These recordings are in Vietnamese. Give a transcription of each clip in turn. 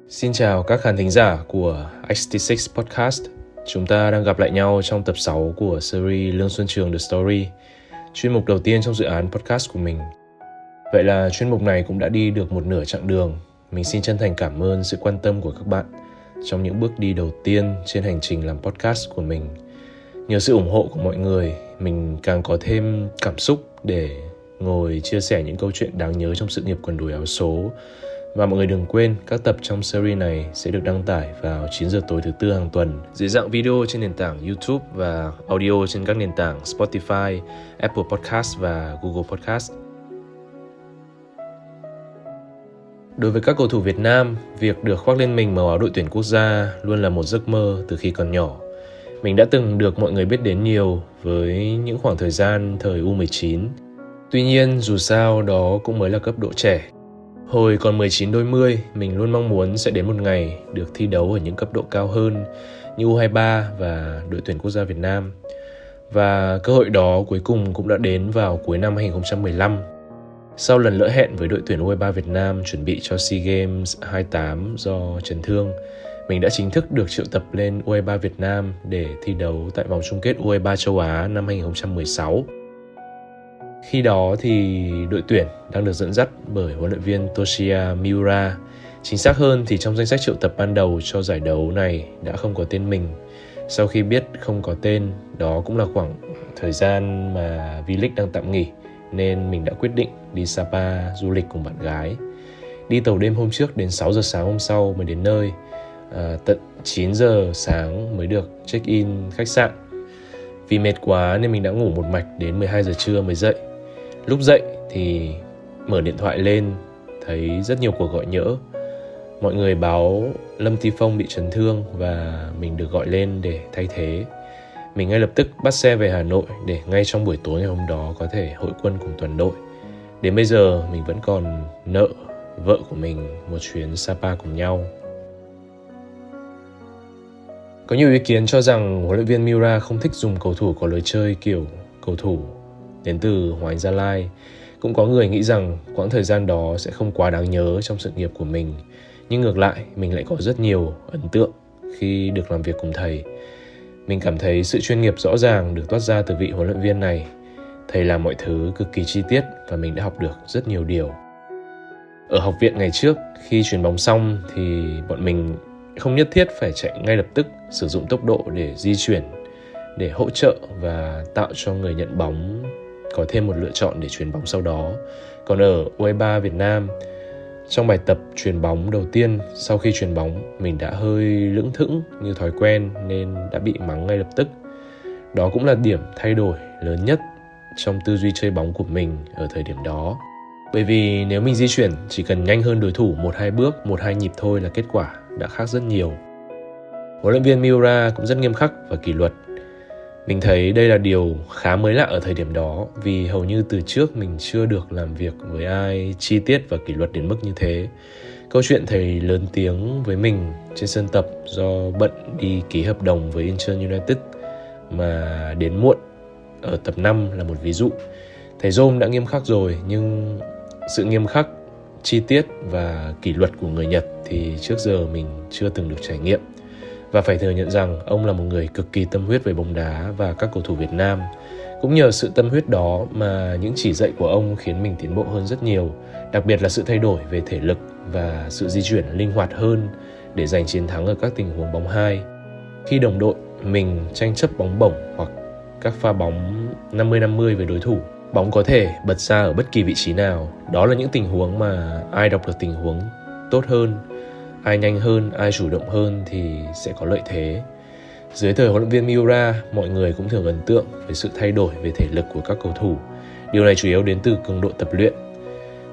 Xin chào các khán thính giả của X-T6 Podcast. Chúng ta đang gặp lại nhau trong tập 6 của series Lương Xuân Trường The Story, chuyên mục đầu tiên trong dự án podcast của mình. Vậy là chuyên mục này cũng đã đi được một nửa chặng đường. Mình xin chân thành cảm ơn sự quan tâm của các bạn trong những bước đi đầu tiên trên hành trình làm podcast của mình. Nhờ sự ủng hộ của mọi người, mình càng có thêm cảm xúc để ngồi chia sẻ những câu chuyện đáng nhớ trong sự nghiệp quần đùi áo số. Và mọi người đừng quên, các tập trong series này sẽ được đăng tải vào 9 giờ tối thứ Tư hàng tuần dưới dạng video trên nền tảng YouTube và audio trên các nền tảng Spotify, Apple Podcast và Google Podcast. Đối với các cầu thủ Việt Nam, việc được khoác lên mình màu áo đội tuyển quốc gia luôn là một giấc mơ từ khi còn nhỏ. Mình đã từng được mọi người biết đến nhiều với những khoảng thời gian thời U19. Tuy nhiên, dù sao đó cũng mới là cấp độ trẻ. Hồi còn 19 đôi mươi, mình luôn mong muốn sẽ đến một ngày được thi đấu ở những cấp độ cao hơn như U23 và đội tuyển quốc gia Việt Nam. Và cơ hội đó cuối cùng cũng đã đến vào cuối năm 2015. Sau lần lỡ hẹn với đội tuyển U23 Việt Nam chuẩn bị cho SEA Games 28 do chấn thương, mình đã chính thức được triệu tập lên U23 Việt Nam để thi đấu tại vòng chung kết U23 châu Á năm 2016. Khi đó thì đội tuyển đang được dẫn dắt bởi huấn luyện viên Toshiya Miura. Chính xác hơn thì trong danh sách triệu tập ban đầu cho giải đấu này đã không có tên mình. Sau khi biết không có tên, đó cũng là khoảng thời gian mà V-League đang tạm nghỉ, nên mình đã quyết định đi Sapa du lịch cùng bạn gái. Đi tàu đêm hôm trước đến 6 giờ sáng hôm sau mới đến nơi. Tận 9 giờ sáng mới được check-in khách sạn. Vì mệt quá nên mình đã ngủ một mạch đến 12 giờ trưa mới dậy. Lúc dậy thì mở điện thoại lên, thấy rất nhiều cuộc gọi nhỡ. Mọi người báo Lâm Ti Phong bị chấn thương và mình được gọi lên để thay thế. Mình ngay lập tức bắt xe về Hà Nội để ngay trong buổi tối ngày hôm đó có thể hội quân cùng toàn đội. Đến bây giờ mình vẫn còn nợ vợ của mình một chuyến Sapa cùng nhau. Có nhiều ý kiến cho rằng huấn luyện viên Miura không thích dùng cầu thủ có lối chơi kiểu cầu thủ đến từ Hoàng Anh Gia Lai. Cũng có người nghĩ rằng quãng thời gian đó sẽ không quá đáng nhớ trong sự nghiệp của mình. Nhưng ngược lại, mình lại có rất nhiều ấn tượng khi được làm việc cùng thầy. Mình cảm thấy sự chuyên nghiệp rõ ràng được toát ra từ vị huấn luyện viên này. Thầy làm mọi thứ cực kỳ chi tiết và mình đã học được rất nhiều điều. Ở học viện ngày trước, khi chuyền bóng xong thì bọn mình không nhất thiết phải chạy ngay lập tức, sử dụng tốc độ để di chuyển, để hỗ trợ và tạo cho người nhận bóng có thêm một lựa chọn để chuyền bóng sau đó. Còn ở U23 Việt Nam, trong bài tập chuyền bóng đầu tiên, sau khi chuyền bóng, mình đã hơi lững thững như thói quen nên đã bị mắng ngay lập tức. Đó cũng là điểm thay đổi lớn nhất trong tư duy chơi bóng của mình ở thời điểm đó. Bởi vì nếu mình di chuyển chỉ cần nhanh hơn đối thủ 1-2 bước, 1-2 nhịp thôi là kết quả đã khác rất nhiều. Huấn luyện viên Miura cũng rất nghiêm khắc và kỷ luật. Mình thấy đây là điều khá mới lạ ở thời điểm đó, vì hầu như từ trước mình chưa được làm việc với ai chi tiết và kỷ luật đến mức như thế. Câu chuyện thầy lớn tiếng với mình trên sân tập do bận đi ký hợp đồng với Incheon United mà đến muộn ở tập 5 là một ví dụ. Thầy Rôm đã nghiêm khắc rồi, nhưng sự nghiêm khắc, chi tiết và kỷ luật của người Nhật thì trước giờ mình chưa từng được trải nghiệm. Và phải thừa nhận rằng ông là một người cực kỳ tâm huyết về bóng đá và các cầu thủ Việt Nam. Cũng nhờ sự tâm huyết đó mà những chỉ dạy của ông khiến mình tiến bộ hơn rất nhiều, đặc biệt là sự thay đổi về thể lực và sự di chuyển linh hoạt hơn để giành chiến thắng ở các tình huống bóng hai. Khi đồng đội mình tranh chấp bóng bổng hoặc các pha bóng 50-50 với đối thủ, bóng có thể bật ra ở bất kỳ vị trí nào. Đó là những tình huống mà ai đọc được tình huống tốt hơn, ai nhanh hơn, ai chủ động hơn thì sẽ có lợi thế. Dưới thời huấn luyện viên Miura, mọi người cũng thường ấn tượng với sự thay đổi về thể lực của các cầu thủ. Điều này chủ yếu đến từ cường độ tập luyện.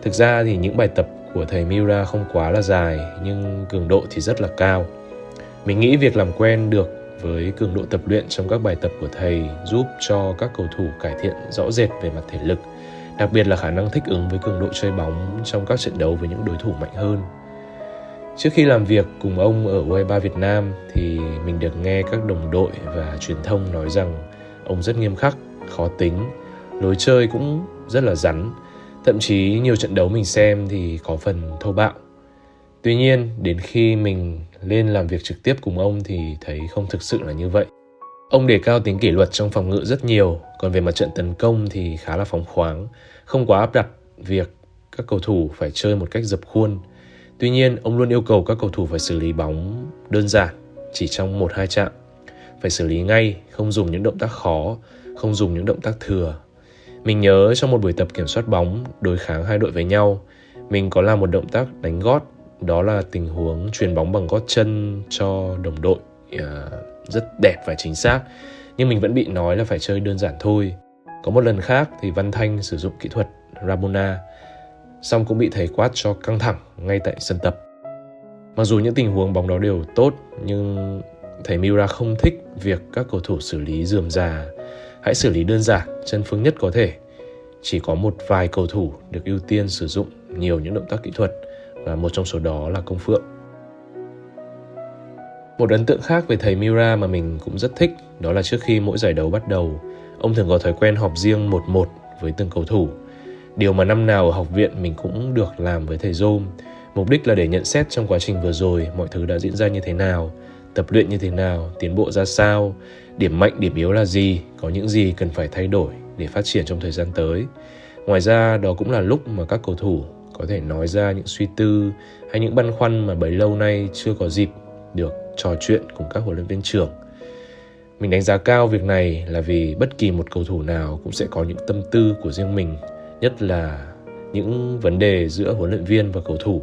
Thực ra thì những bài tập của thầy Miura không quá là dài, nhưng cường độ thì rất là cao. Mình nghĩ việc làm quen được với cường độ tập luyện trong các bài tập của thầy giúp cho các cầu thủ cải thiện rõ rệt về mặt thể lực, đặc biệt là khả năng thích ứng với cường độ chơi bóng trong các trận đấu với những đối thủ mạnh hơn. Trước khi làm việc cùng ông ở U23 Việt Nam thì mình được nghe các đồng đội và truyền thông nói rằng ông rất nghiêm khắc, khó tính, lối chơi cũng rất là rắn. Thậm chí nhiều trận đấu mình xem thì có phần thô bạo. Tuy nhiên, đến khi mình lên làm việc trực tiếp cùng ông thì thấy không thực sự là như vậy. Ông đề cao tính kỷ luật trong phòng ngự rất nhiều, còn về mặt trận tấn công thì khá là phóng khoáng, không quá áp đặt việc các cầu thủ phải chơi một cách dập khuôn. Tuy nhiên, ông luôn yêu cầu các cầu thủ phải xử lý bóng đơn giản, chỉ trong 1-2 chạm. Phải xử lý ngay, không dùng những động tác khó, không dùng những động tác thừa. Mình nhớ trong một buổi tập kiểm soát bóng, đối kháng hai đội với nhau, mình có làm một động tác đánh gót, đó là tình huống chuyền bóng bằng gót chân cho đồng đội, rất đẹp và chính xác. Nhưng mình vẫn bị nói là phải chơi đơn giản thôi. Có một lần khác thì Văn Thanh sử dụng kỹ thuật Rabona, xong cũng bị thầy quát cho căng thẳng ngay tại sân tập. Mặc dù những tình huống bóng đó đều tốt, nhưng thầy Miura không thích việc các cầu thủ xử lý rườm rà. Hãy xử lý đơn giản, chân phương nhất có thể. Chỉ có một vài cầu thủ được ưu tiên sử dụng nhiều những động tác kỹ thuật, và một trong số đó là Công Phượng. Một ấn tượng khác về thầy Miura mà mình cũng rất thích, đó là trước khi mỗi giải đấu bắt đầu, ông thường có thói quen họp riêng 1-1 với từng cầu thủ. Điều mà năm nào ở học viện mình cũng được làm với thầy Dôm. Mục đích là để nhận xét trong quá trình vừa rồi mọi thứ đã diễn ra như thế nào, tập luyện như thế nào, tiến bộ ra sao, điểm mạnh, điểm yếu là gì, có những gì cần phải thay đổi để phát triển trong thời gian tới. Ngoài ra, đó cũng là lúc mà các cầu thủ có thể nói ra những suy tư hay những băn khoăn mà bấy lâu nay chưa có dịp được trò chuyện cùng các huấn luyện viên trưởng. Mình đánh giá cao việc này là vì bất kỳ một cầu thủ nào cũng sẽ có những tâm tư của riêng mình, nhất là những vấn đề giữa huấn luyện viên và cầu thủ.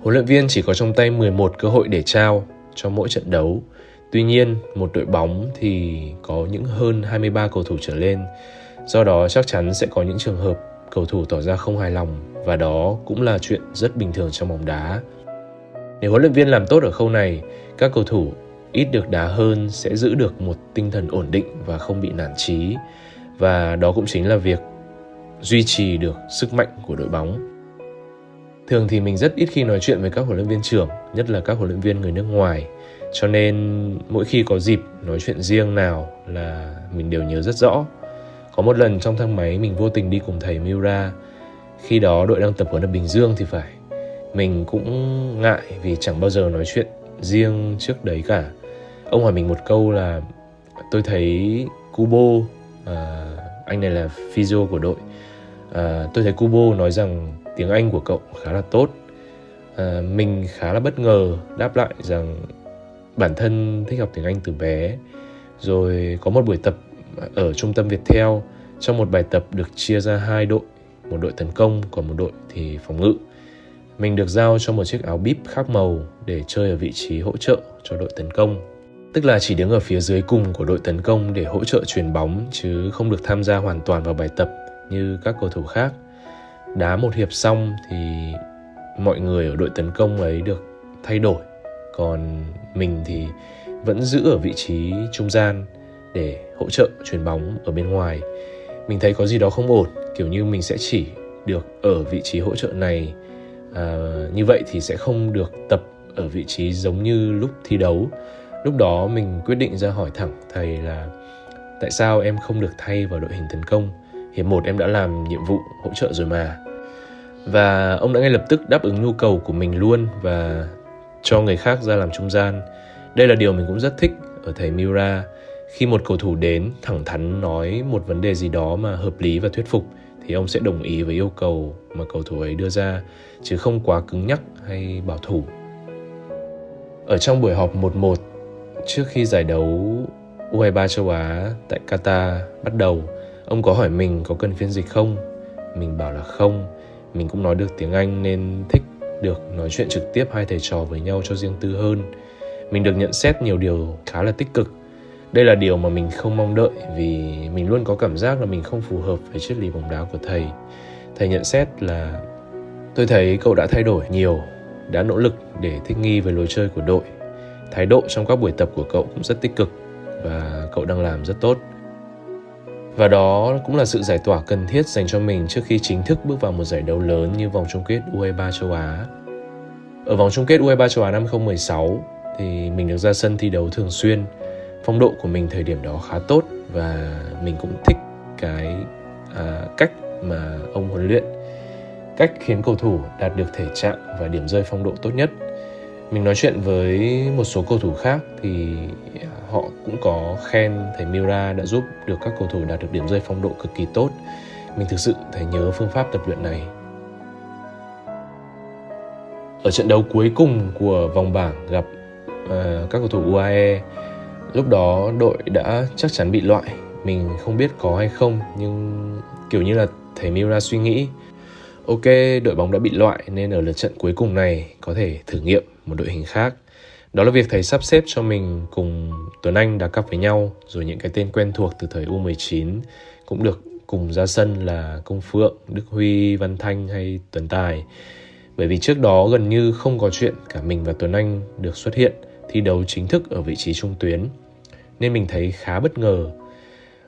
Huấn luyện viên chỉ có trong tay 11 cơ hội để trao cho mỗi trận đấu. Tuy nhiên, một đội bóng thì có những hơn 23 cầu thủ trở lên. Do đó chắc chắn sẽ có những trường hợp cầu thủ tỏ ra không hài lòng, và đó cũng là chuyện rất bình thường trong bóng đá. Nếu huấn luyện viên làm tốt ở khâu này, các cầu thủ ít được đá hơn sẽ giữ được một tinh thần ổn định và không bị nản chí. Và đó cũng chính là việc duy trì được sức mạnh của đội bóng. Thường thì mình rất ít khi nói chuyện với các huấn luyện viên trưởng, nhất là các huấn luyện viên người nước ngoài. Cho nên mỗi khi có dịp nói chuyện riêng nào là mình đều nhớ rất rõ. Có một lần trong thang máy mình vô tình đi cùng thầy Miura. Khi đó đội đang tập huấn ở Bình Dương thì phải. Mình cũng ngại vì chẳng bao giờ nói chuyện riêng trước đấy cả. Ông hỏi mình một câu là tôi thấy Kubo, anh này là physio của đội, tôi thấy Kubo nói rằng tiếng Anh của cậu khá là tốt. Mình khá là bất ngờ đáp lại rằng bản thân thích học tiếng Anh từ bé. Rồi có một buổi tập ở trung tâm Viettel, trong một bài tập được chia ra 2 đội, một đội tấn công còn một đội thì phòng ngự. Mình được giao cho một chiếc áo bíp khác màu để chơi ở vị trí hỗ trợ cho đội tấn công. Tức là chỉ đứng ở phía dưới cùng của đội tấn công để hỗ trợ chuyền bóng, chứ không được tham gia hoàn toàn vào bài tập như các cầu thủ khác. Đá một hiệp xong thì mọi người ở đội tấn công ấy được thay đổi, còn mình thì vẫn giữ ở vị trí trung gian để hỗ trợ chuyền bóng ở bên ngoài. Mình thấy có gì đó không ổn, kiểu như mình sẽ chỉ được ở vị trí hỗ trợ này, như vậy thì sẽ không được tập ở vị trí giống như lúc thi đấu. Lúc đó mình quyết định ra hỏi thẳng thầy là tại sao em không được thay vào đội hình tấn công? Hiệp 1 em đã làm nhiệm vụ hỗ trợ rồi mà. Và ông đã ngay lập tức đáp ứng nhu cầu của mình luôn và cho người khác ra làm trung gian. Đây là điều mình cũng rất thích ở thầy Miura. Khi một cầu thủ đến thẳng thắn nói một vấn đề gì đó mà hợp lý và thuyết phục thì ông sẽ đồng ý với yêu cầu mà cầu thủ ấy đưa ra, chứ không quá cứng nhắc hay bảo thủ. Ở trong buổi họp 1-1 trước khi giải đấu U23 châu Á tại Qatar bắt đầu, ông có hỏi mình có cần phiên dịch không? Mình bảo là không. Mình cũng nói được tiếng Anh nên thích được nói chuyện trực tiếp hai thầy trò với nhau cho riêng tư hơn. Mình được nhận xét nhiều điều khá là tích cực. Đây là điều mà mình không mong đợi vì mình luôn có cảm giác là mình không phù hợp với triết lý bóng đá của thầy. Thầy nhận xét là tôi thấy cậu đã thay đổi nhiều, đã nỗ lực để thích nghi với lối chơi của đội. Thái độ trong các buổi tập của cậu cũng rất tích cực và cậu đang làm rất tốt. Và đó cũng là sự giải tỏa cần thiết dành cho mình trước khi chính thức bước vào một giải đấu lớn như vòng chung kết U23 châu Á. Ở vòng chung kết U23 châu Á năm 2016 thì mình được ra sân thi đấu thường xuyên. Phong độ của mình thời điểm đó khá tốt và mình cũng thích cái cách mà ông huấn luyện. cách khiến cầu thủ đạt được thể trạng và điểm rơi phong độ tốt nhất. Mình nói chuyện với một số cầu thủ khác thì họ cũng có khen thầy Miura đã giúp được các cầu thủ đạt được điểm rơi phong độ cực kỳ tốt. Mình thực sự thấy nhớ phương pháp tập luyện này. Ở trận đấu cuối cùng của vòng bảng gặp các cầu thủ UAE, lúc đó đội đã chắc chắn bị loại. Mình không biết có hay không, nhưng kiểu như là thầy Miura suy nghĩ ok, đội bóng đã bị loại nên ở lượt trận cuối cùng này có thể thử nghiệm một đội hình khác. Đó là việc thầy sắp xếp cho mình cùng Tuấn Anh đá cặp với nhau, rồi những cái tên quen thuộc từ thời U19 cũng được cùng ra sân là Công Phượng, Đức Huy, Văn Thanh hay Tuấn Tài. Bởi vì trước đó gần như không có chuyện cả mình và Tuấn Anh được xuất hiện thi đấu chính thức ở vị trí trung tuyến, nên mình thấy khá bất ngờ.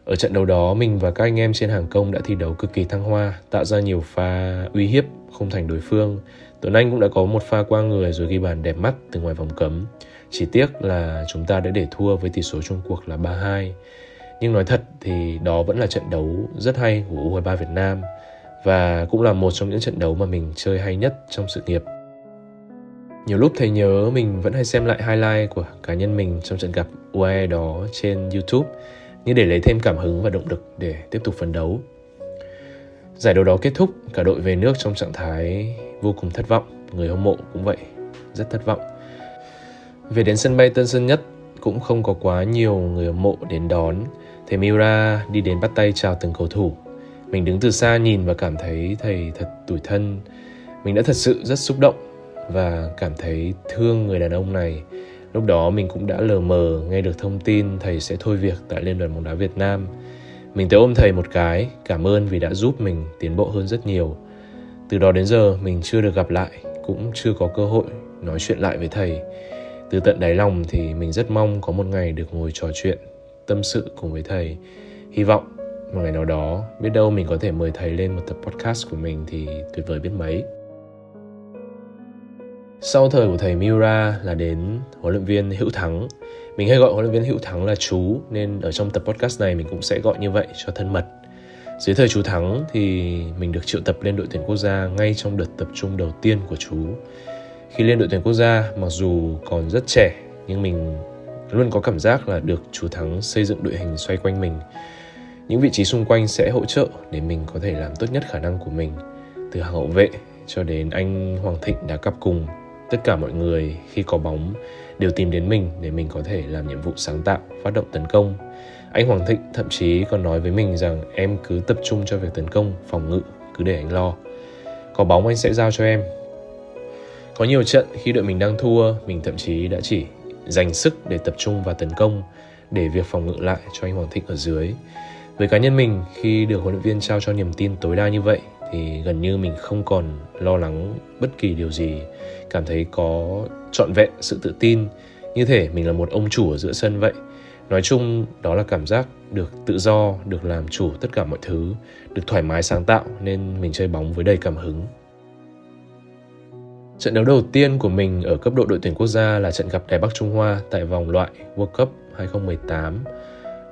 Ở trận đấu đó, mình và các anh em trên hàng công đã thi đấu cực kỳ thăng hoa, tạo ra nhiều pha uy hiếp không thành đối phương. Tuấn Anh cũng đã có một pha qua người rồi ghi bàn đẹp mắt từ ngoài vòng cấm. Chỉ tiếc là chúng ta đã để thua với tỷ số chung cuộc là 3-2. Nhưng nói thật thì đó vẫn là trận đấu rất hay của U23 Việt Nam, và cũng là một trong những trận đấu mà mình chơi hay nhất trong sự nghiệp. Nhiều lúc thấy nhớ mình vẫn hay xem lại highlight của cá nhân mình trong trận gặp UAE đó trên YouTube, như để lấy thêm cảm hứng và động lực để tiếp tục phấn đấu. Giải đấu đó kết thúc, cả đội về nước trong trạng thái vô cùng thất vọng. Người hâm mộ cũng vậy, rất thất vọng. Về đến sân bay Tân Sơn Nhất cũng không có quá nhiều người hâm mộ đến đón. Thầy Miura đi đến bắt tay chào từng cầu thủ. Mình đứng từ xa nhìn và cảm thấy thầy thật tủi thân. Mình đã thật sự rất xúc động và cảm thấy thương người đàn ông này. Lúc đó mình cũng đã lờ mờ nghe được thông tin thầy sẽ thôi việc tại Liên đoàn bóng đá Việt Nam. Mình tới ôm thầy một cái, cảm ơn vì đã giúp mình tiến bộ hơn rất nhiều. Từ đó đến giờ mình chưa được gặp lại, cũng chưa có cơ hội nói chuyện lại với thầy. Từ tận đáy lòng thì mình rất mong có một ngày được ngồi trò chuyện, tâm sự cùng với thầy. Hy vọng một ngày nào đó, biết đâu mình có thể mời thầy lên một tập podcast của mình thì tuyệt vời biết mấy. Sau thời của thầy Miura là đến huấn luyện viên Hữu Thắng. Mình hay gọi huấn luyện viên Hữu Thắng là chú, nên ở trong tập podcast này mình cũng sẽ gọi như vậy cho thân mật. Dưới thời chú Thắng thì mình được triệu tập lên đội tuyển quốc gia ngay trong đợt tập trung đầu tiên của chú. Khi lên đội tuyển quốc gia, mặc dù còn rất trẻ, nhưng mình luôn có cảm giác là được chú Thắng xây dựng đội hình xoay quanh mình. Những vị trí xung quanh sẽ hỗ trợ để mình có thể làm tốt nhất khả năng của mình. Từ hàng hậu vệ cho đến anh Hoàng Thịnh đá cặp cùng, tất cả mọi người khi có bóng đều tìm đến mình để mình có thể làm nhiệm vụ sáng tạo, phát động tấn công. Anh Hoàng Thịnh thậm chí còn nói với mình rằng em cứ tập trung cho việc tấn công, phòng ngự, cứ để anh lo. Có bóng anh sẽ giao cho em. Có nhiều trận khi đội mình đang thua, mình thậm chí đã chỉ dành sức để tập trung vào tấn công, để việc phòng ngự lại cho anh Hoàng Thịnh ở dưới. Với cá nhân mình, khi được huấn luyện viên trao cho niềm tin tối đa như vậy thì gần như mình không còn lo lắng bất kỳ điều gì, cảm thấy có trọn vẹn sự tự tin, như thể mình là một ông chủ ở giữa sân vậy. Nói chung đó là cảm giác được tự do, được làm chủ tất cả mọi thứ, được thoải mái sáng tạo, nên mình chơi bóng với đầy cảm hứng. Trận đấu đầu tiên của mình ở cấp độ đội tuyển quốc gia là trận gặp Đài Bắc Trung Hoa tại vòng loại World Cup 2018.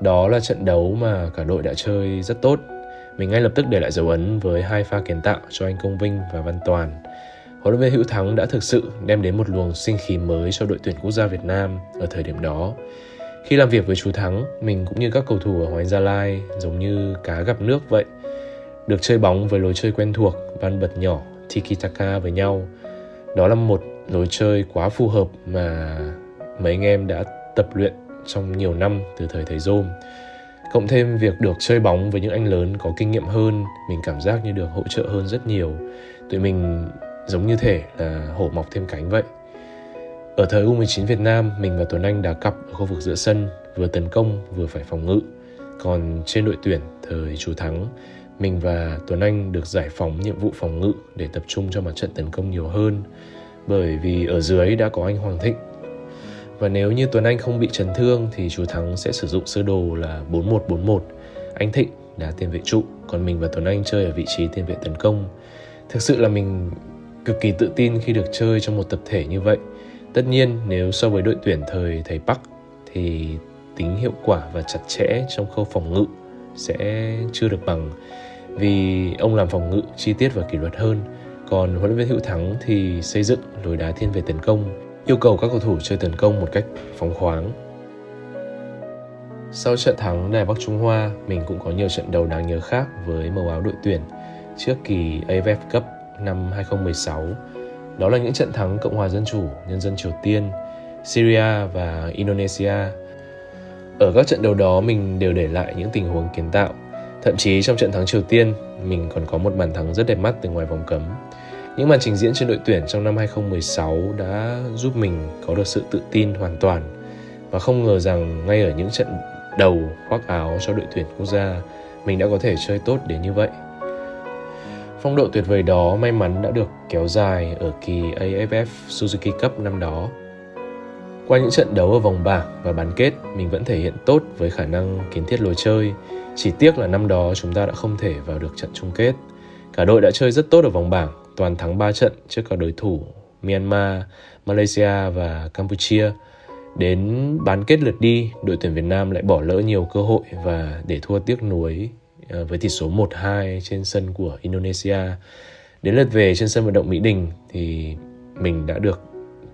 Đó là trận đấu mà cả đội đã chơi rất tốt. Mình ngay lập tức để lại dấu ấn với 2 pha kiến tạo cho anh Công Vinh và Văn Toàn. Huấn luyện viên Hữu Thắng đã thực sự đem đến một luồng sinh khí mới cho đội tuyển quốc gia Việt Nam ở thời điểm đó. Khi làm việc với chú Thắng, mình cũng như các cầu thủ ở Hoàng Anh Gia Lai giống như cá gặp nước vậy. Được chơi bóng với lối chơi quen thuộc, van bật nhỏ, tiki-taka với nhau. Đó là một lối chơi quá phù hợp mà mấy anh em đã tập luyện trong nhiều năm từ thời thầy Dôm. Cộng thêm việc được chơi bóng với những anh lớn có kinh nghiệm hơn, mình cảm giác như được hỗ trợ hơn rất nhiều. Tụi mình giống như thể là hổ mọc thêm cánh vậy. Ở thời U19 Việt Nam, mình và Tuấn Anh đá cặp ở khu vực giữa sân, vừa tấn công vừa phải phòng ngự. Còn trên đội tuyển thời chú Thắng, mình và Tuấn Anh được giải phóng nhiệm vụ phòng ngự để tập trung cho mặt trận tấn công nhiều hơn, bởi vì ở dưới đã có anh Hoàng Thịnh. Và nếu như Tuấn Anh không bị chấn thương thì chú Thắng sẽ sử dụng sơ đồ là 4-1-4-1. Anh Thịnh đá tiền vệ trụ, còn mình và Tuấn Anh chơi ở vị trí tiền vệ tấn công. Thực sự là mình cực kỳ tự tin khi được chơi trong một tập thể như vậy. Tất nhiên nếu so với đội tuyển thời thầy Park thì tính hiệu quả và chặt chẽ trong khâu phòng ngự sẽ chưa được bằng, vì ông làm phòng ngự chi tiết và kỷ luật hơn. Còn huấn luyện viên Hữu Thắng thì xây dựng lối đá thiên về tấn công, yêu cầu các cầu thủ chơi tấn công một cách phóng khoáng. Sau trận thắng Đài Bắc Trung Hoa, mình cũng có nhiều trận đấu đáng nhớ khác với màu áo đội tuyển trước kỳ AFF Cup năm 2016. Đó là những trận thắng Cộng hòa Dân chủ Nhân dân Triều Tiên, Syria và Indonesia. Ở các trận đấu đó mình đều để lại những tình huống kiến tạo. Thậm chí trong trận thắng Triều Tiên, mình còn có một bàn thắng rất đẹp mắt từ ngoài vòng cấm. Những màn trình diễn trên đội tuyển trong năm 2016 đã giúp mình có được sự tự tin hoàn toàn. Và không ngờ rằng ngay ở những trận đầu khoác áo cho đội tuyển quốc gia, mình đã có thể chơi tốt đến như vậy. Phong độ tuyệt vời đó may mắn đã được kéo dài ở kỳ AFF Suzuki Cup năm đó. Qua những trận đấu ở vòng bảng và bán kết, mình vẫn thể hiện tốt với khả năng kiến thiết lối chơi. Chỉ tiếc là năm đó chúng ta đã không thể vào được trận chung kết. Cả đội đã chơi rất tốt ở vòng bảng, toàn thắng 3 trận trước các đối thủ Myanmar, Malaysia và Campuchia. Đến bán kết lượt đi, đội tuyển Việt Nam lại bỏ lỡ nhiều cơ hội và để thua tiếc nuối với tỷ số 1-2 trên sân của Indonesia. Đến lượt về trên sân vận động Mỹ Đình thì mình đã được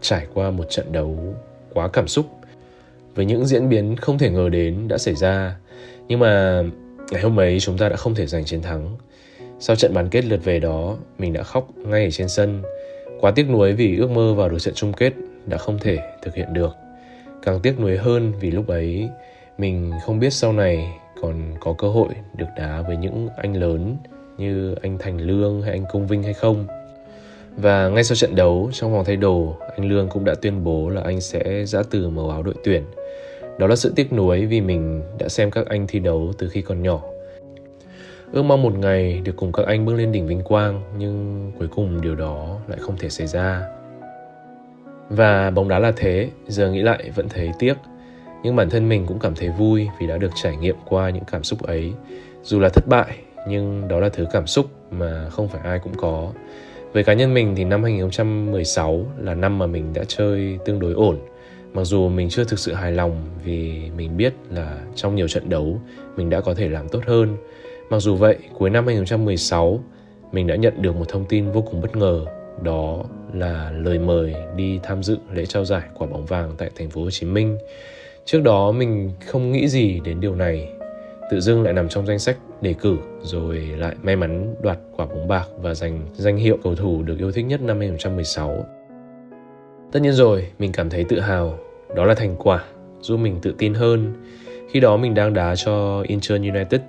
trải qua một trận đấu quá cảm xúc với những diễn biến không thể ngờ đến đã xảy ra. Nhưng mà ngày hôm ấy chúng ta đã không thể giành chiến thắng. Sau trận bán kết lượt về đó, mình đã khóc ngay ở trên sân. Quá tiếc nuối vì ước mơ vào được trận chung kết đã không thể thực hiện được. Càng tiếc nuối hơn vì lúc ấy mình không biết sau này còn có cơ hội được đá với những anh lớn như anh Thành Lương hay anh Công Vinh hay không. Và ngay sau trận đấu, trong phòng thay đồ, anh Lương cũng đã tuyên bố là anh sẽ giã từ màu áo đội tuyển. Đó là sự tiếc nuối vì mình đã xem các anh thi đấu từ khi còn nhỏ. Ước mong một ngày được cùng các anh bước lên đỉnh vinh quang, nhưng cuối cùng điều đó lại không thể xảy ra. Và bóng đá là thế, giờ nghĩ lại vẫn thấy tiếc. Nhưng bản thân mình cũng cảm thấy vui vì đã được trải nghiệm qua những cảm xúc ấy. Dù là thất bại, nhưng đó là thứ cảm xúc mà không phải ai cũng có. Với cá nhân mình thì năm 2016 là năm mà mình đã chơi tương đối ổn. Mặc dù mình chưa thực sự hài lòng vì mình biết là trong nhiều trận đấu mình đã có thể làm tốt hơn. Mặc dù vậy, cuối năm 2016 mình đã nhận được một thông tin vô cùng bất ngờ. Đó là lời mời đi tham dự lễ trao giải quả bóng vàng tại thành phố Hồ Chí Minh. Trước đó mình không nghĩ gì đến điều này. Tự dưng lại nằm trong danh sách đề cử, rồi lại may mắn đoạt quả bóng bạc và giành danh hiệu cầu thủ được yêu thích nhất năm 2016. Tất nhiên rồi, mình cảm thấy tự hào. Đó là thành quả giúp mình tự tin hơn. Khi đó mình đang đá cho Incheon United.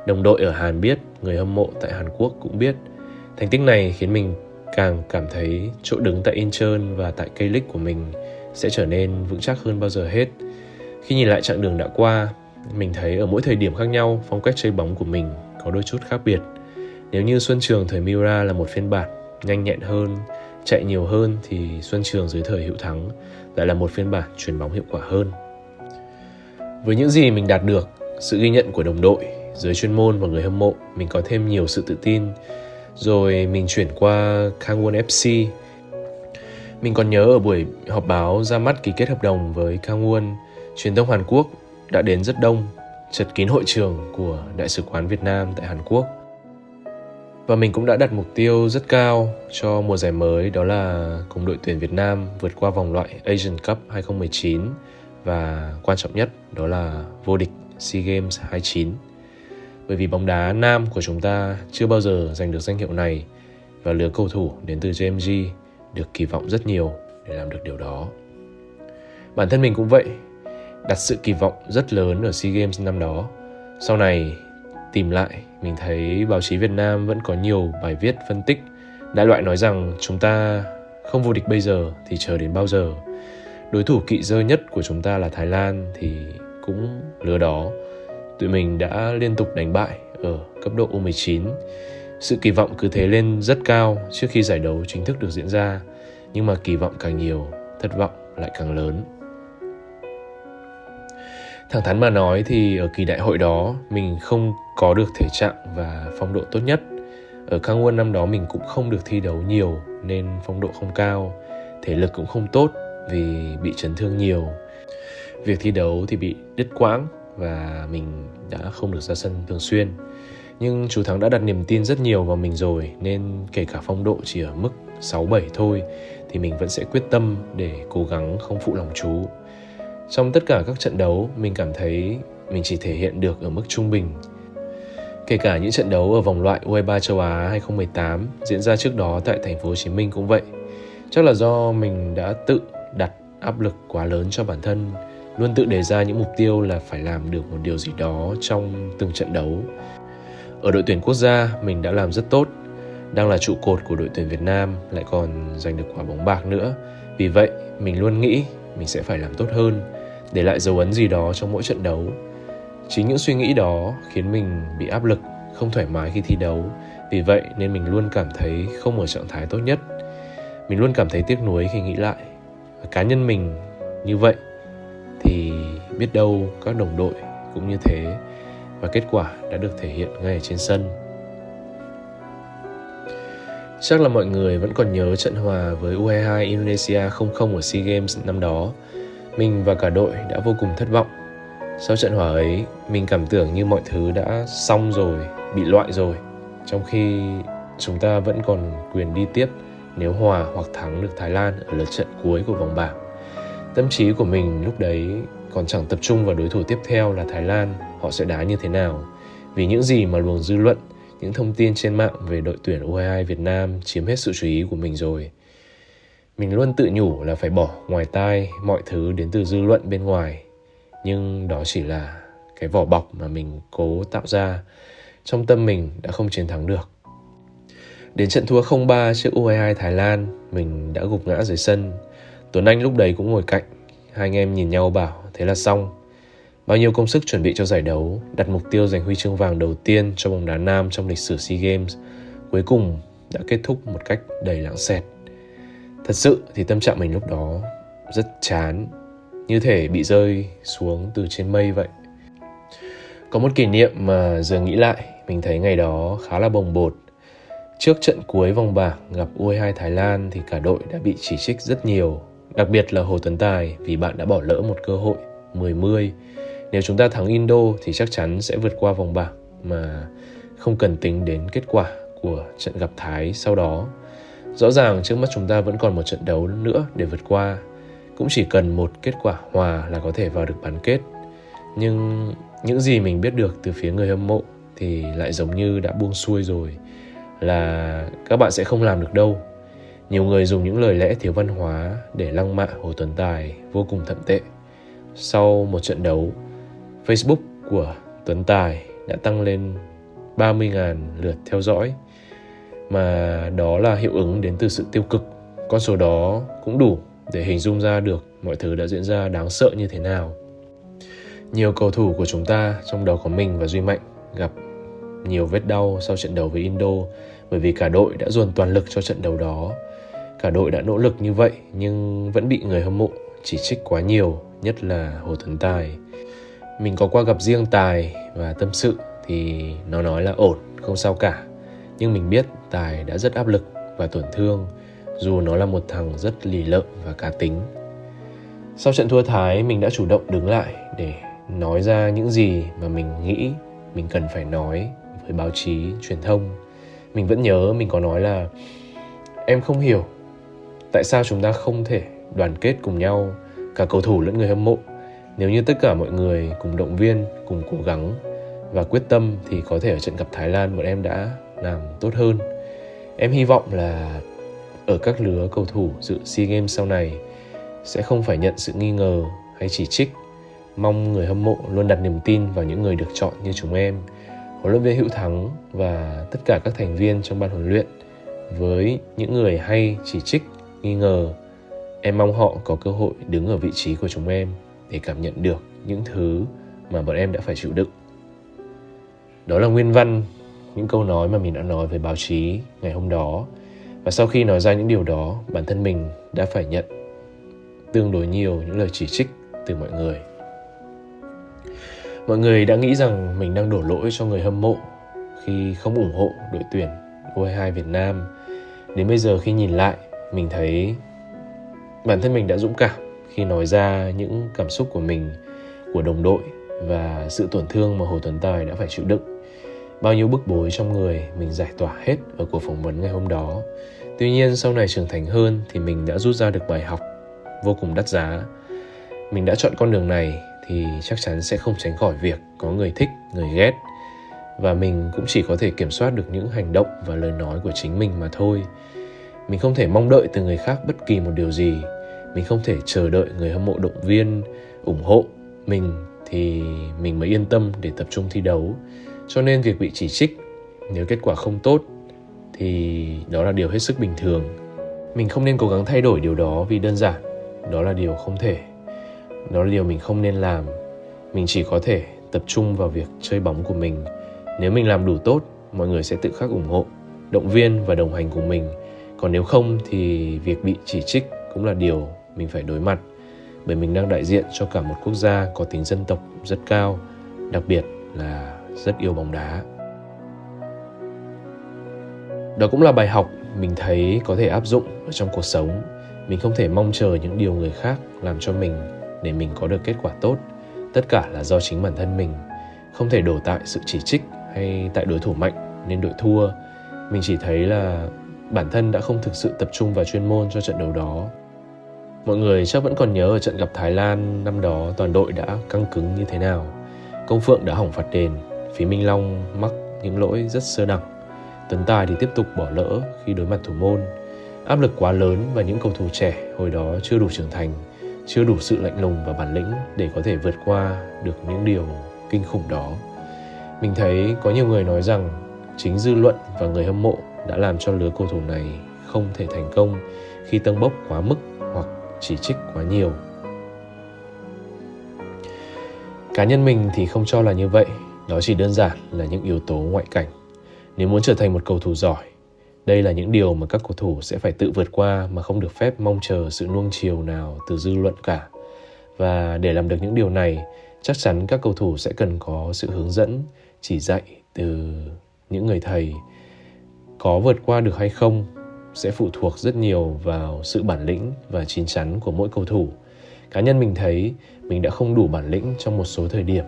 Đồng đội ở Hàn biết, người hâm mộ tại Hàn Quốc cũng biết. Thành tích này khiến mình càng cảm thấy chỗ đứng tại Incheon và tại K-League của mình sẽ trở nên vững chắc hơn bao giờ hết. Khi nhìn lại chặng đường đã qua, mình thấy ở mỗi thời điểm khác nhau, phong cách chơi bóng của mình có đôi chút khác biệt. Nếu như Xuân Trường thời Miura là một phiên bản nhanh nhẹn hơn, chạy nhiều hơn, thì Xuân Trường dưới thời Hữu Thắng lại là một phiên bản chuyền bóng hiệu quả hơn. Với những gì mình đạt được, sự ghi nhận của đồng đội, giới chuyên môn và người hâm mộ, mình có thêm nhiều sự tự tin. Rồi mình chuyển qua Kangwon FC. Mình còn nhớ ở buổi họp báo ra mắt ký kết hợp đồng với Kangwon, truyền thông Hàn Quốc đã đến rất đông, chật kín hội trường của Đại sứ quán Việt Nam tại Hàn Quốc. Và mình cũng đã đặt mục tiêu rất cao cho mùa giải mới, đó là cùng đội tuyển Việt Nam vượt qua vòng loại Asian Cup 2019 và quan trọng nhất đó là vô địch SEA Games 29. Bởi vì bóng đá nam của chúng ta chưa bao giờ giành được danh hiệu này và lứa cầu thủ đến từ JMG được kỳ vọng rất nhiều để làm được điều đó. Bản thân mình cũng vậy, đặt sự kỳ vọng rất lớn ở SEA Games năm đó. Sau này tìm lại, mình thấy báo chí Việt Nam vẫn có nhiều bài viết phân tích đại loại nói rằng chúng ta không vô địch bây giờ thì chờ đến bao giờ. Đối thủ kỵ dơ nhất của chúng ta là Thái Lan thì cũng lứa đó. Tụi mình đã liên tục đánh bại ở cấp độ U19. Sự kỳ vọng cứ thế lên rất cao trước khi giải đấu chính thức được diễn ra. Nhưng mà kỳ vọng càng nhiều, thất vọng lại càng lớn. Thẳng thắn mà nói thì ở kỳ đại hội đó mình không có được thể trạng và phong độ tốt nhất. Ở Kangwon năm đó mình cũng không được thi đấu nhiều nên phong độ không cao. Thể lực cũng không tốt vì bị chấn thương nhiều. Việc thi đấu thì bị đứt quãng và mình đã không được ra sân thường xuyên. Nhưng chú Thắng đã đặt niềm tin rất nhiều vào mình rồi, nên kể cả phong độ chỉ ở mức 6-7 thôi thì mình vẫn sẽ quyết tâm để cố gắng không phụ lòng chú. Trong tất cả các trận đấu, mình cảm thấy mình chỉ thể hiện được ở mức trung bình. Kể cả những trận đấu ở vòng loại U23 châu Á 2018 diễn ra trước đó tại thành phố Hồ Chí Minh cũng vậy. Chắc là do mình đã tự đặt áp lực quá lớn cho bản thân, luôn tự đề ra những mục tiêu là phải làm được một điều gì đó trong từng trận đấu. Ở đội tuyển quốc gia, mình đã làm rất tốt, đang là trụ cột của đội tuyển Việt Nam, lại còn giành được quả bóng bạc nữa. Vì vậy, mình luôn nghĩ mình sẽ phải làm tốt hơn, để lại dấu ấn gì đó trong mỗi trận đấu. Chính những suy nghĩ đó khiến mình bị áp lực, không thoải mái khi thi đấu. Vì vậy nên mình luôn cảm thấy không ở trạng thái tốt nhất. Mình luôn cảm thấy tiếc nuối khi nghĩ lại. Và cá nhân mình như vậy thì biết đâu các đồng đội cũng như thế, và kết quả đã được thể hiện ngay ở trên sân. Chắc là mọi người vẫn còn nhớ trận hòa với U22 Indonesia 0-0 ở SEA Games năm đó. Mình và cả đội đã vô cùng thất vọng. Sau trận hòa ấy, mình cảm tưởng như mọi thứ đã xong rồi, bị loại rồi, trong khi chúng ta vẫn còn quyền đi tiếp nếu hòa hoặc thắng được Thái Lan ở lượt trận cuối của vòng bảng. Tâm trí của mình lúc đấy còn chẳng tập trung vào đối thủ tiếp theo là Thái Lan, họ sẽ đá như thế nào, vì những gì mà luồng dư luận, những thông tin trên mạng về đội tuyển U22 Việt Nam chiếm hết sự chú ý của mình rồi. Mình luôn tự nhủ là phải bỏ ngoài tai mọi thứ đến từ dư luận bên ngoài, nhưng đó chỉ là cái vỏ bọc mà mình cố tạo ra. Trong tâm mình đã không chiến thắng được. Đến trận thua 0-3 trước U22 Thái Lan, mình đã gục ngã dưới sân. Tuấn Anh lúc đấy cũng ngồi cạnh. Hai anh em nhìn nhau bảo thế là xong. Bao nhiêu công sức chuẩn bị cho giải đấu, đặt mục tiêu giành huy chương vàng đầu tiên cho bóng đá nam trong lịch sử SEA Games, cuối cùng đã kết thúc một cách đầy lãng xẹt. Thật sự thì tâm trạng mình lúc đó rất chán, như thể bị rơi xuống từ trên mây vậy. Có một kỷ niệm mà giờ nghĩ lại, mình thấy ngày đó khá là bồng bột. Trước trận cuối vòng bảng gặp U22 Thái Lan thì cả đội đã bị chỉ trích rất nhiều, đặc biệt là Hồ Tuấn Tài vì bạn đã bỏ lỡ một cơ hội 10-10. Nếu chúng ta thắng Indo thì chắc chắn sẽ vượt qua vòng bảng mà không cần tính đến kết quả của trận gặp Thái sau đó. Rõ ràng trước mắt chúng ta vẫn còn một trận đấu nữa để vượt qua, cũng chỉ cần một kết quả hòa là có thể vào được bán kết. Nhưng những gì mình biết được từ phía người hâm mộ thì lại giống như đã buông xuôi rồi, là các bạn sẽ không làm được đâu. Nhiều người dùng những lời lẽ thiếu văn hóa để lăng mạ Hồ Tuấn Tài vô cùng thậm tệ. Sau một trận đấu, Facebook của Tuấn Tài đã tăng lên 30.000 lượt theo dõi, mà đó là hiệu ứng đến từ sự tiêu cực. Con số đó cũng đủ để hình dung ra được mọi thứ đã diễn ra đáng sợ như thế nào. Nhiều cầu thủ của chúng ta, trong đó có mình và Duy Mạnh, gặp nhiều vết đau sau trận đấu với Indo, bởi vì cả đội đã dồn toàn lực cho trận đấu đó. Cả đội đã nỗ lực như vậy nhưng vẫn bị người hâm mộ chỉ trích quá nhiều, nhất là Hồ Tuấn Tài. Mình có qua gặp riêng Tài và tâm sự thì nó nói là ổn, không sao cả. Nhưng mình biết Tài đã rất áp lực và tổn thương, dù nó là một thằng rất lì lợm và cá tính. Sau trận thua Thái, mình đã chủ động đứng lại để nói ra những gì mà mình nghĩ mình cần phải nói với báo chí, truyền thông. Mình vẫn nhớ mình có nói là em không hiểu tại sao chúng ta không thể đoàn kết cùng nhau, cả cầu thủ lẫn người hâm mộ. Nếu như tất cả mọi người cùng động viên, cùng cố gắng và quyết tâm thì có thể ở trận gặp Thái Lan bọn em đã làm tốt hơn. Em hy vọng là ở các lứa cầu thủ dự SEA Games sau này sẽ không phải nhận sự nghi ngờ hay chỉ trích. Mong người hâm mộ luôn đặt niềm tin vào những người được chọn như chúng em, huấn luyện viên Hữu Thắng và tất cả các thành viên trong ban huấn luyện. Với những người hay chỉ trích, nghi ngờ, em mong họ có cơ hội đứng ở vị trí của chúng em để cảm nhận được những thứ mà bọn em đã phải chịu đựng. Đó là nguyên văn những câu nói mà mình đã nói với báo chí ngày hôm đó. Và sau khi nói ra những điều đó, bản thân mình đã phải nhận tương đối nhiều những lời chỉ trích từ mọi người. Mọi người đã nghĩ rằng mình đang đổ lỗi cho người hâm mộ khi không ủng hộ đội tuyển U22 Việt Nam. Đến bây giờ khi nhìn lại, mình thấy bản thân mình đã dũng cảm khi nói ra những cảm xúc của mình, của đồng đội và sự tổn thương mà Hồ Tuấn Tài đã phải chịu đựng. Bao nhiêu bức bối trong người mình giải tỏa hết ở cuộc phỏng vấn ngày hôm đó. Tuy nhiên sau này trưởng thành hơn thì mình đã rút ra được bài học vô cùng đắt giá. Mình đã chọn con đường này thì chắc chắn sẽ không tránh khỏi việc có người thích, người ghét. Và mình cũng chỉ có thể kiểm soát được những hành động và lời nói của chính mình mà thôi. Mình không thể mong đợi từ người khác bất kỳ một điều gì. Mình không thể chờ đợi người hâm mộ động viên, ủng hộ mình thì mình mới yên tâm để tập trung thi đấu. Cho nên việc bị chỉ trích, nếu kết quả không tốt thì đó là điều hết sức bình thường. Mình không nên cố gắng thay đổi điều đó vì đơn giản đó là điều không thể. Đó là điều mình không nên làm. Mình chỉ có thể tập trung vào việc chơi bóng của mình. Nếu mình làm đủ tốt, mọi người sẽ tự khắc ủng hộ, động viên và đồng hành cùng mình. Còn nếu không thì việc bị chỉ trích cũng là điều mình phải đối mặt. Bởi mình đang đại diện cho cả một quốc gia có tính dân tộc rất cao, đặc biệt là rất yêu bóng đá. Đó cũng là bài học mình thấy có thể áp dụng ở trong cuộc sống. Mình không thể mong chờ những điều người khác làm cho mình để mình có được kết quả tốt. Tất cả là do chính bản thân mình. Không thể đổ tại sự chỉ trích hay tại đối thủ mạnh nên đội thua. Mình chỉ thấy là bản thân đã không thực sự tập trung vào chuyên môn cho trận đấu đó. Mọi người chắc vẫn còn nhớ ở trận gặp Thái Lan năm đó toàn đội đã căng cứng như thế nào. Công Phượng đã hỏng phạt đền, phía Minh Long mắc những lỗi rất sơ đẳng. Tuấn Tài thì tiếp tục bỏ lỡ khi đối mặt thủ môn. Áp lực quá lớn và những cầu thủ trẻ hồi đó chưa đủ trưởng thành, chưa đủ sự lạnh lùng và bản lĩnh để có thể vượt qua được những điều kinh khủng đó. Mình thấy có nhiều người nói rằng chính dư luận và người hâm mộ đã làm cho lứa cầu thủ này không thể thành công khi tâng bốc quá mức hoặc chỉ trích quá nhiều. Cá nhân mình thì không cho là như vậy. Đó chỉ đơn giản là những yếu tố ngoại cảnh. Nếu muốn trở thành một cầu thủ giỏi, đây là những điều mà các cầu thủ sẽ phải tự vượt qua mà không được phép mong chờ sự nuông chiều nào từ dư luận cả. Và để làm được những điều này, chắc chắn các cầu thủ sẽ cần có sự hướng dẫn, chỉ dạy từ những người thầy. Có vượt qua được hay không sẽ phụ thuộc rất nhiều vào sự bản lĩnh và chín chắn của mỗi cầu thủ. Cá nhân mình thấy mình đã không đủ bản lĩnh trong một số thời điểm,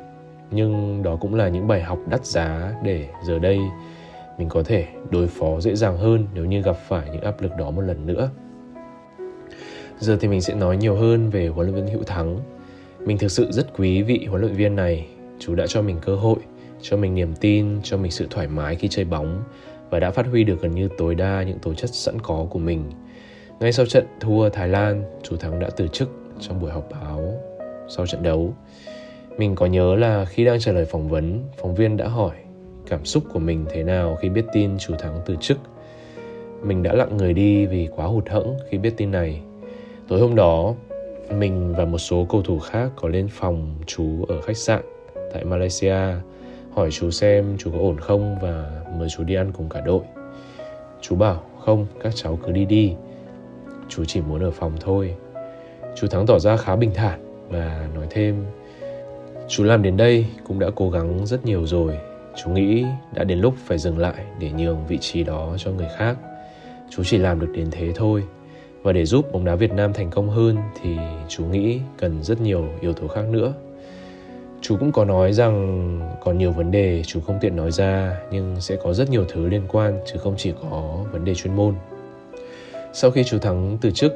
nhưng đó cũng là những bài học đắt giá để giờ đây mình có thể đối phó dễ dàng hơn nếu như gặp phải những áp lực đó một lần nữa. Giờ thì mình sẽ nói nhiều hơn về huấn luyện viên Hữu Thắng. Mình thực sự rất quý vị huấn luyện viên này. Chú đã cho mình cơ hội, cho mình niềm tin, cho mình sự thoải mái khi chơi bóng và đã phát huy được gần như tối đa những tố chất sẵn có của mình. Ngay sau trận thua Thái Lan, chú Thắng đã từ chức trong buổi họp báo sau trận đấu. Mình có nhớ là khi đang trả lời phỏng vấn, phóng viên đã hỏi cảm xúc của mình thế nào khi biết tin chú Thắng từ chức. Mình đã lặng người đi vì quá hụt hẫng khi biết tin này. Tối hôm đó, mình và một số cầu thủ khác có lên phòng chú ở khách sạn tại Malaysia, hỏi chú xem chú có ổn không và mời chú đi ăn cùng cả đội. Chú bảo không, các cháu cứ đi đi, chú chỉ muốn ở phòng thôi. Chú Thắng tỏ ra khá bình thản và nói thêm, chú làm đến đây cũng đã cố gắng rất nhiều rồi. Chú nghĩ đã đến lúc phải dừng lại để nhường vị trí đó cho người khác. Chú chỉ làm được đến thế thôi. Và để giúp bóng đá Việt Nam thành công hơn thì chú nghĩ cần rất nhiều yếu tố khác nữa. Chú cũng có nói rằng còn nhiều vấn đề chú không tiện nói ra, nhưng sẽ có rất nhiều thứ liên quan chứ không chỉ có vấn đề chuyên môn. Sau khi chú Thắng từ chức,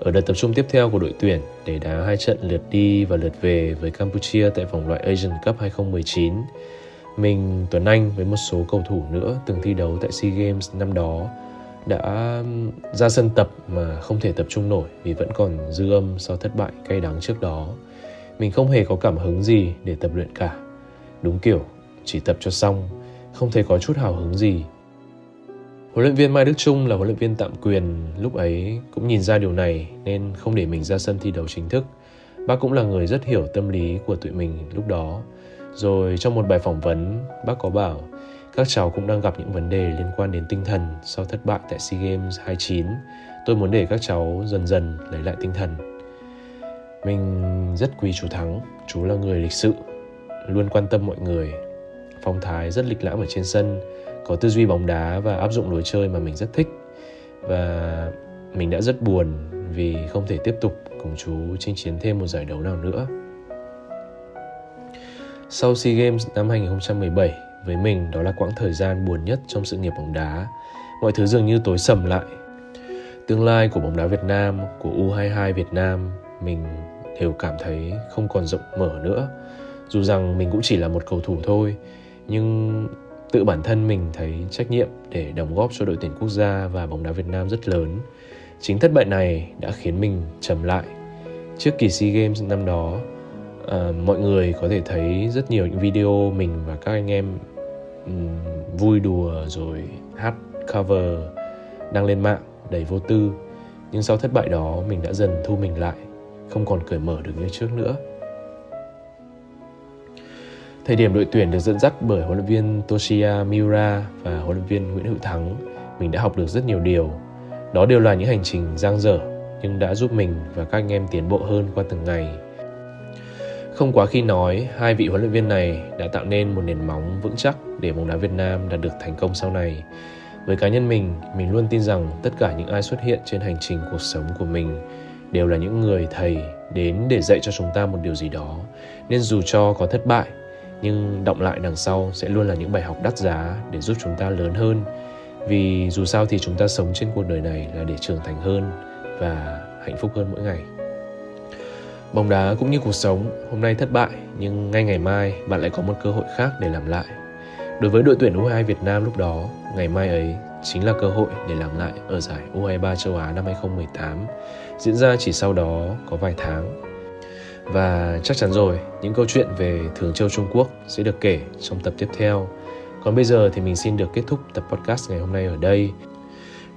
ở đợt tập trung tiếp theo của đội tuyển để đá 2 trận lượt đi và lượt về với Campuchia tại vòng loại Asian Cup 2019, mình, Tuấn Anh với một số cầu thủ nữa từng thi đấu tại SEA Games năm đó đã ra sân tập mà không thể tập trung nổi vì vẫn còn dư âm sau thất bại cay đắng trước đó. Mình không hề có cảm hứng gì để tập luyện cả. Đúng kiểu chỉ tập cho xong, không thấy có chút hào hứng gì. Huấn luyện viên Mai Đức Chung là huấn luyện viên tạm quyền lúc ấy cũng nhìn ra điều này nên không để mình ra sân thi đấu chính thức. Bác cũng là người rất hiểu tâm lý của tụi mình lúc đó. Rồi trong một bài phỏng vấn, bác có bảo các cháu cũng đang gặp những vấn đề liên quan đến tinh thần sau thất bại tại SEA Games 29. Tôi muốn để các cháu dần dần lấy lại tinh thần. Mình rất quý chú Thắng. Chú là người lịch sự, luôn quan tâm mọi người, phong thái rất lịch lãm ở trên sân, có tư duy bóng đá và áp dụng lối chơi mà mình rất thích. Và mình đã rất buồn vì không thể tiếp tục cùng chú chinh chiến thêm một giải đấu nào nữa. Sau SEA Games năm 2017, với mình đó là quãng thời gian buồn nhất trong sự nghiệp bóng đá. Mọi thứ dường như tối sầm lại. Tương lai của bóng đá Việt Nam, của U22 Việt Nam, mình đều cảm thấy không còn rộng mở nữa. Dù rằng mình cũng chỉ là một cầu thủ thôi, nhưng tự bản thân mình thấy trách nhiệm để đóng góp cho đội tuyển quốc gia và bóng đá Việt Nam rất lớn. Chính thất bại này đã khiến mình trầm lại. Trước kỳ SEA Games năm đó, mọi người có thể thấy rất nhiều những video mình và các anh em vui đùa rồi hát cover đăng lên mạng đầy vô tư. Nhưng sau thất bại đó mình đã dần thu mình lại, không còn cởi mở được như trước nữa. Thời điểm đội tuyển được dẫn dắt bởi huấn luyện viên Toshiya Miura và huấn luyện viên Nguyễn Hữu Thắng, mình đã học được rất nhiều điều. Đó đều là những hành trình dang dở, nhưng đã giúp mình và các anh em tiến bộ hơn qua từng ngày. Không quá khi nói, hai vị huấn luyện viên này đã tạo nên một nền móng vững chắc để bóng đá Việt Nam đạt được thành công sau này. Với cá nhân mình luôn tin rằng tất cả những ai xuất hiện trên hành trình cuộc sống của mình đều là những người thầy đến để dạy cho chúng ta một điều gì đó. Nên dù cho có thất bại, nhưng đọng lại đằng sau sẽ luôn là những bài học đắt giá để giúp chúng ta lớn hơn. Vì dù sao thì chúng ta sống trên cuộc đời này là để trưởng thành hơn và hạnh phúc hơn mỗi ngày. Bóng đá cũng như cuộc sống, hôm nay thất bại nhưng ngay ngày mai bạn lại có một cơ hội khác để làm lại. Đối với đội tuyển U22 Việt Nam lúc đó, ngày mai ấy chính là cơ hội để làm lại ở giải U23 châu Á năm 2018, diễn ra chỉ sau đó có vài tháng. Và chắc chắn rồi, những câu chuyện về Thường Châu Trung Quốc sẽ được kể trong tập tiếp theo. Còn bây giờ thì mình xin được kết thúc tập podcast ngày hôm nay ở đây.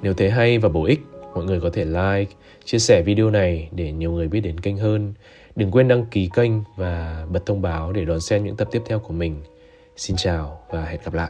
Nếu thấy hay và bổ ích, mọi người có thể like, chia sẻ video này để nhiều người biết đến kênh hơn. Đừng quên đăng ký kênh và bật thông báo để đón xem những tập tiếp theo của mình. Xin chào và hẹn gặp lại.